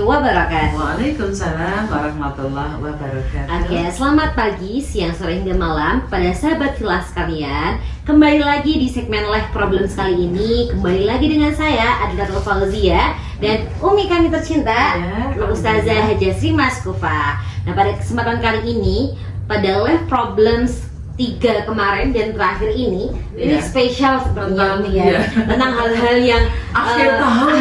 wabarakatuh. Waalaikumsalam warahmatullahi wabarakatuh. Oke, selamat pagi, siang, sore hingga malam pada sahabat Filas sekalian. Kembali lagi di segmen Life Problems kali ini. Kembali lagi dengan saya Adilatul Fauzia dan Umi kami tercinta, Ustazah Hajasri Maskufa. Nah, pada kesempatan kali ini pada Life Problems 3 kemarin dan terakhir ini spesial sebenarnya tentang hal-hal yang akhir tahun.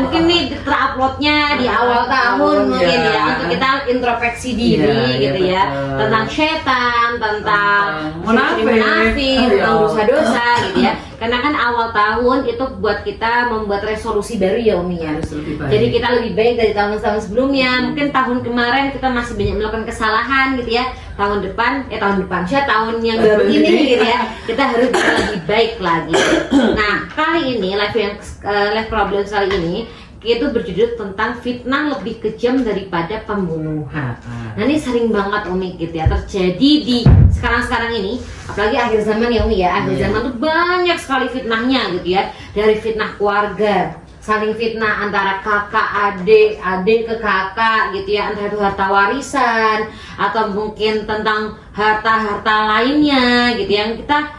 Mungkin nih teruploadnya di awal tahun mungkin untuk kita introspeksi diri gitu ya, tentang setan, tentang munafik, tentang dosa-dosa gitu ya. Karena kan awal tahun itu buat kita membuat resolusi baru ya Umi ya. Jadi kita lebih baik dari tahun-tahun sebelumnya. Mungkin tahun kemarin kita masih banyak melakukan kesalahan gitu ya. Tahun depan tahun yang baru ini gitu ya, kita harus bisa lebih baik lagi. Nah, kali ini live problem kali ini itu berjudul tentang fitnah lebih kejam daripada pembunuhan. Nah, ini sering banget Umi gitu ya terjadi di sekarang ini, apalagi akhir zaman ya Umi ya. Akhir zaman tuh banyak sekali fitnahnya gitu ya. Dari fitnah keluarga, saling fitnah antara kakak adik ke kakak gitu ya, antara itu harta warisan atau mungkin tentang harta lainnya gitu yang kita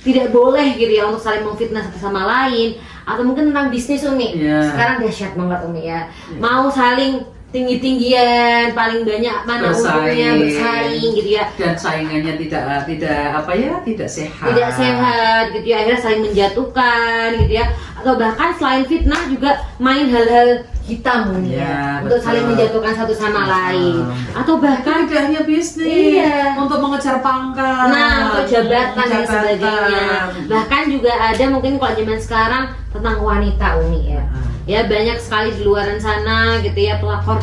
tidak boleh gitu ya untuk saling memfitnah satu sama lain, atau mungkin tentang bisnis Umi. Sekarang dahsyat banget Umi ya. Mau saling tinggi-tinggian, paling banyak mana untungnya, bersaing gitu ya. Dan saingannya tidak sehat. Tidak sehat gitu ya, akhirnya saling menjatuhkan gitu ya. Atau bahkan selain fitnah juga main hal-hal hitam untuk saling menjatuhkan satu sama lain. Atau bahkan tidak hanya bisnis, untuk mengejar pangkat, untuk jabatan dan sebagainya. Bahkan juga ada mungkin kalau zaman sekarang tentang wanita Umi ya. Ya banyak sekali di luaran sana gitu ya, pelakor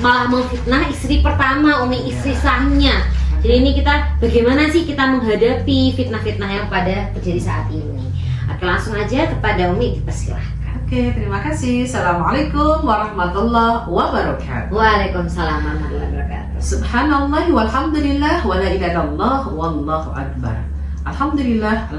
malah memfitnah istri pertama Umi, istri sahnya. Jadi ini kita bagaimana sih kita menghadapi fitnah-fitnah yang pada terjadi saat ini. Oke, langsung aja kepada Umi, dipersilahkan. Oke, terima kasih. Assalamualaikum warahmatullahi wabarakatuh. Waalaikumsalam warahmatullahi wabarakatuh. Subhanallah walhamdulillah wa la ilaha illallah wallahu akbar. Alhamdulillah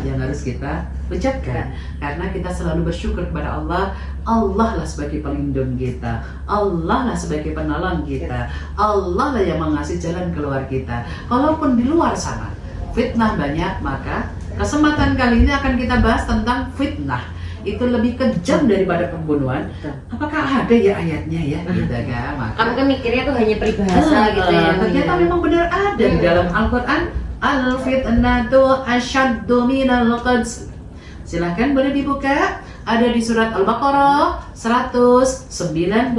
yang harus kita ucapkan karena kita selalu bersyukur kepada Allah. Allah lah sebagai pelindung kita, Allah lah sebagai penolong kita, Allah lah yang mengasih jalan keluar kita. Kalaupun di luar sana fitnah banyak, maka kesempatan kali ini akan kita bahas tentang fitnah itu lebih kejam daripada pembunuhan. Apakah ada ya ayatnya ya? Gitu kan? Kamu kan mikirnya tuh hanya peribahasa gitu ya. Ternyata memang benar ada di dalam Al-Quran. Al-fitnatu asyaddu minal qatl. Silahkan boleh dibuka. Ada di surat Al-Baqarah 191.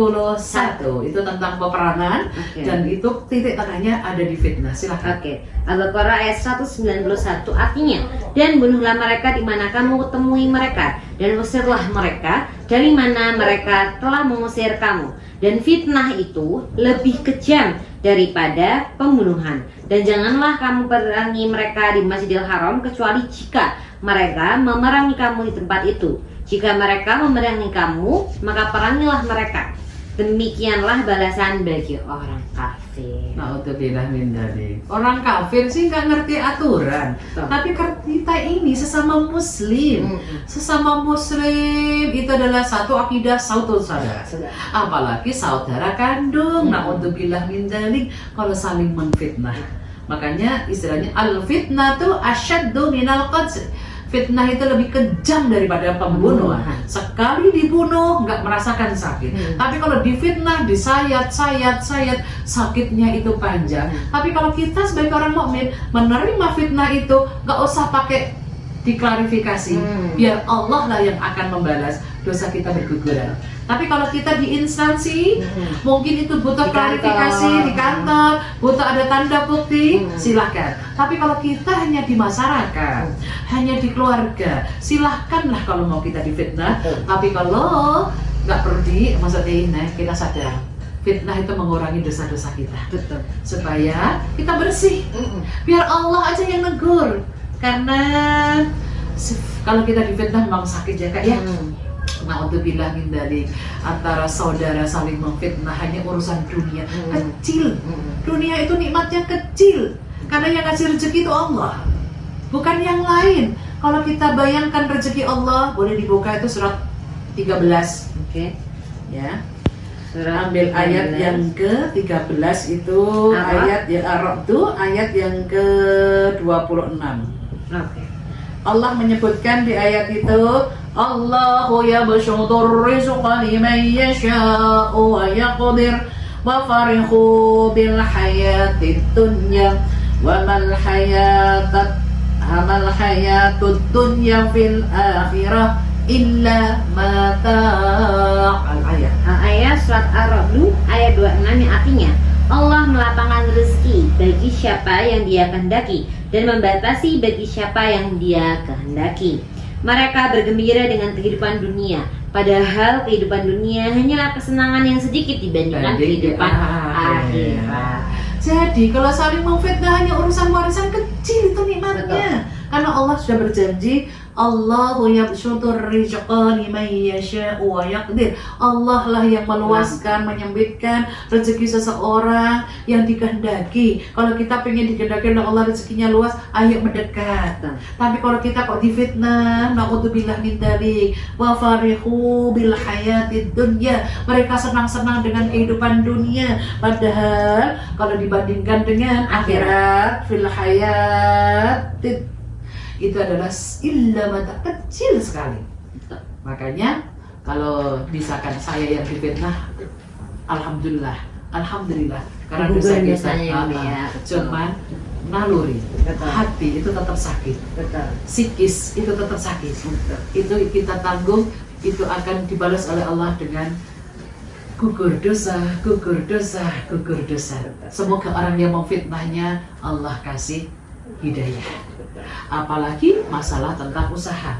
Itu tentang peperangan dan itu titik tengahnya ada di fitnah. Silahkan. Al-Baqarah ayat 191 artinya, dan bunuhlah mereka di mana kamu temui mereka, dan usirlah mereka dari mana mereka telah mengusir kamu. Dan fitnah itu lebih kejam daripada pembunuhan. Dan janganlah kamu perangi mereka di Masjidil Haram kecuali jika mereka memerangi kamu di tempat itu. Jika mereka memerangi kamu, maka perangilah mereka. Demikianlah balasan bagi orang kafir. Na'udzubillah min dzalik. Orang kafir sih nggak ngerti aturan, tapi kita ini sesama muslim. Sesama muslim itu adalah satu akidah, satu saudara. Apalagi saudara kandung. Na'udzubillah min dzalik kalau saling menfitnah. Makanya istilahnya al-fitnatu asyaddu minal qatl. Fitnah itu lebih kejam daripada pembunuhan. Sekali dibunuh nggak merasakan sakit, tapi kalau difitnah, disayat, sakitnya itu panjang. Tapi kalau kita sebagai orang mukmin menerima fitnah itu nggak usah pakai diklarifikasi, biar Allah lah yang akan membalas dosa kita berguguran. Tapi kalau kita di instansi, mungkin itu butuh klarifikasi di kantor, butuh ada tanda bukti, silahkan. Tapi kalau kita hanya di masyarakat, hanya di keluarga, silahkanlah kalau mau kita difitnah. Tapi kalau nggak perlu maksudnya ini, kita sadar fitnah itu mengurangi dosa-dosa kita, supaya kita bersih. Biar Allah aja yang negur. Karena kalau kita difitnah memang sakit ya Kak ya. Na'udzubillah min dzalik. Antara saudara saling memfitnah hanya urusan dunia kecil. Dunia itu nikmatnya kecil karena yang ngasih rezeki itu Allah, bukan yang lain. Kalau kita bayangkan rezeki Allah, boleh dibuka itu surat 13 Oke. Ya. Surat Ambil ayat 13. yang ke-13 itu Arab. ayat ya Arab itu ayat yang ke-26. Oke. Allah menyebutkan di ayat itu Allahu yabsutur rizqa liman yasha'u wa yaqdir wa farihu bil hayatid dunya wa mal hayatud dunya fil akhirah illa mata'al ayat. Ayat surat Ar-Ra'd ayat 26 yang artinya Allah melapangkan rezeki bagi siapa yang Dia kehendaki dan membatasi bagi siapa yang Dia kehendaki. Mereka bergembira dengan kehidupan dunia, padahal kehidupan dunia hanyalah kesenangan yang sedikit dibandingkan kehidupan akhirat. Jadi kalau saling memfitnah hanya urusan warisan kecil itu nikmatnya. Karena Allah sudah berjanji Allahu yabsutur rizqa liman yasha'u wa yaqdir. Allah lah yang meluaskan, menyempitkan rezeki seseorang yang dikehendaki. Kalau kita pengen dikehendaki oleh Allah rezekinya luas, ayo mendekat. Tapi kalau kita kok difitnah, na'udzubillah min dzalik, wa farihu bil hayatid dunya. Mereka senang-senang dengan kehidupan dunia, padahal kalau dibandingkan dengan akhirat fil hayatid itu adalah illa mata kecil sekali. Makanya kalau misalkan saya yang difitnah, alhamdulillah karena dosa kita cuman naluri, hati itu tetap sakit, psikis itu tetap sakit, itu kita tanggung, itu akan dibalas oleh Allah dengan gugur dosa. Semoga orang yang memfitnahnya Allah kasih hidayah. Apalagi masalah tentang usaha,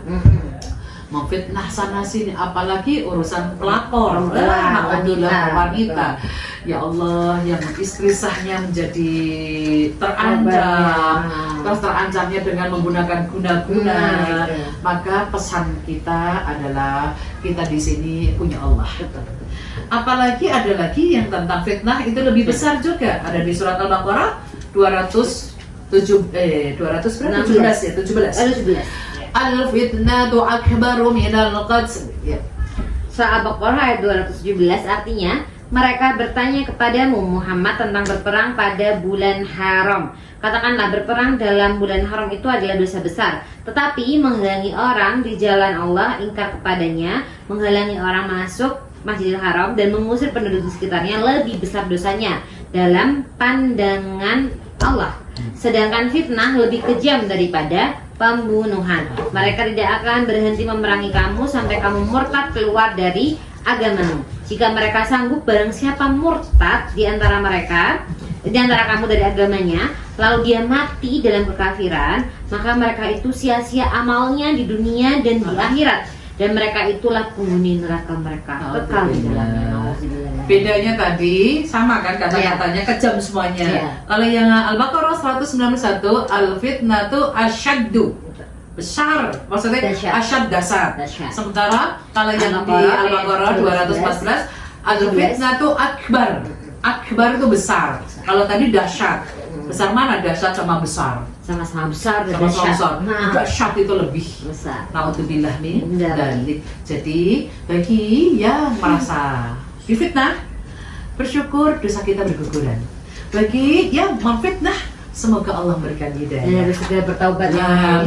memfitnah sana sini, apalagi urusan pelakor, wanita. Ya Allah, yang istri sahnya menjadi terancam, terus terancamnya dengan menggunakan guna-guna. Maka pesan kita adalah kita di sini punya Allah. Apalagi ada lagi yang tentang fitnah itu lebih besar juga, ada di surat Al-Baqarah 217 ya, 17. Al-fitnatu akbaru minal qatl. Ya. Surah Al-Baqarah ayat 217 artinya mereka bertanya kepadamu Muhammad tentang berperang pada bulan haram. Katakanlah berperang dalam bulan haram itu adalah dosa besar. Tetapi menghalangi orang di jalan Allah, ingkar kepadanya, menghalangi orang masuk Masjidil Haram dan mengusir penduduk di sekitarnya lebih besar dosanya dalam pandangan Allah. Sedangkan fitnah lebih kejam daripada pembunuhan. Mereka tidak akan berhenti memerangi kamu sampai kamu murtad keluar dari agamamu. Jika mereka sanggup, barang siapa murtad di antara kamu dari agamanya, lalu dia mati dalam kekafiran, maka mereka itu sia-sia amalnya di dunia dan di akhirat. Dan mereka itulah penghuni neraka mereka kekal di dalamnya. Bedanya tadi sama kan kata-katanya, kejam semuanya. Kalau yang Al-Baqarah 191, al-fitnatu asyaddu, besar, maksudnya asyad dasar. Sementara kalau yang di Al-Baqarah 214, al-fitnatu akbar. Akbar itu besar. Kalau tadi dahsyat. Besar mana? Dahsyat sama besar. Sama-sama besar dan dahsyat. Dahsyat itu lebih besar. Na'udzubillah min dzalik. Jadi bagi yang merasa difitnah, bersyukur dosa kita berguguran. Bagi yang memfitnah, semoga Allah memberikan hidayah. Harus segera bertaubat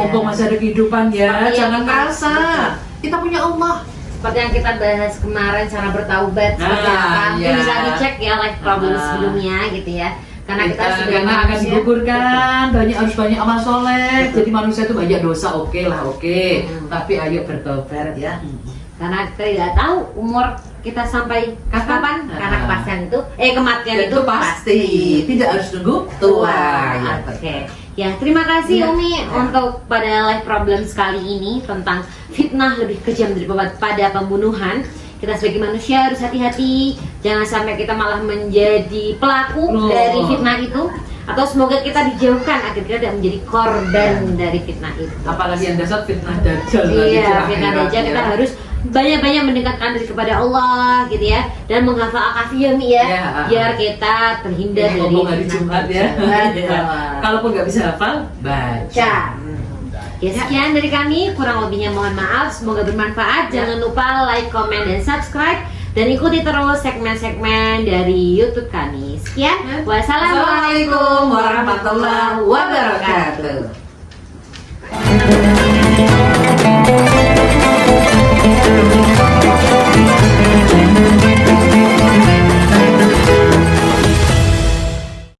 mumpung masih ada kehidupan ya, jangan merasa. Kita punya Allah. Seperti yang kita bahas kemarin, cara bertaubat seperti apa. Mungkin bisa dicek ya live problem sebelumnya gitu ya. Karena kita sudah akan digugurkan, harus banyak amal soleh. Jadi manusia itu banyak dosa, oke. Tapi ayo bertobat ya. Karena kita tidak tahu umur kita sampai kapan. Karena kepastian itu, kematian itu pasti. Tidak harus nunggu tua. Oke. Ya, terima kasih Umi untuk pada live problem sekali ini tentang fitnah lebih kejam daripada pembunuhan. Kita sebagai manusia harus hati-hati, jangan sampai kita malah menjadi pelaku dari fitnah itu, atau semoga kita dijauhkan agar kita tidak menjadi korban dari fitnah itu. Apalagi yang dasar fitnah dajjal. Iya, fitnah dajjal, kita harus banyak-banyak mendekatkan diri kepada Allah gitu ya, dan menghafal al-kafiyah biar kita terhindar dari hari Jumat ya. Kalaupun nggak bisa hafal, baca. Ya sekian dari kami, kurang lebihnya mohon maaf, semoga bermanfaat. Jangan lupa like, comment, dan subscribe. Dan ikuti terus segmen-segmen dari YouTube kami. Sekian, wassalamualaikum warahmatullahi wabarakatuh.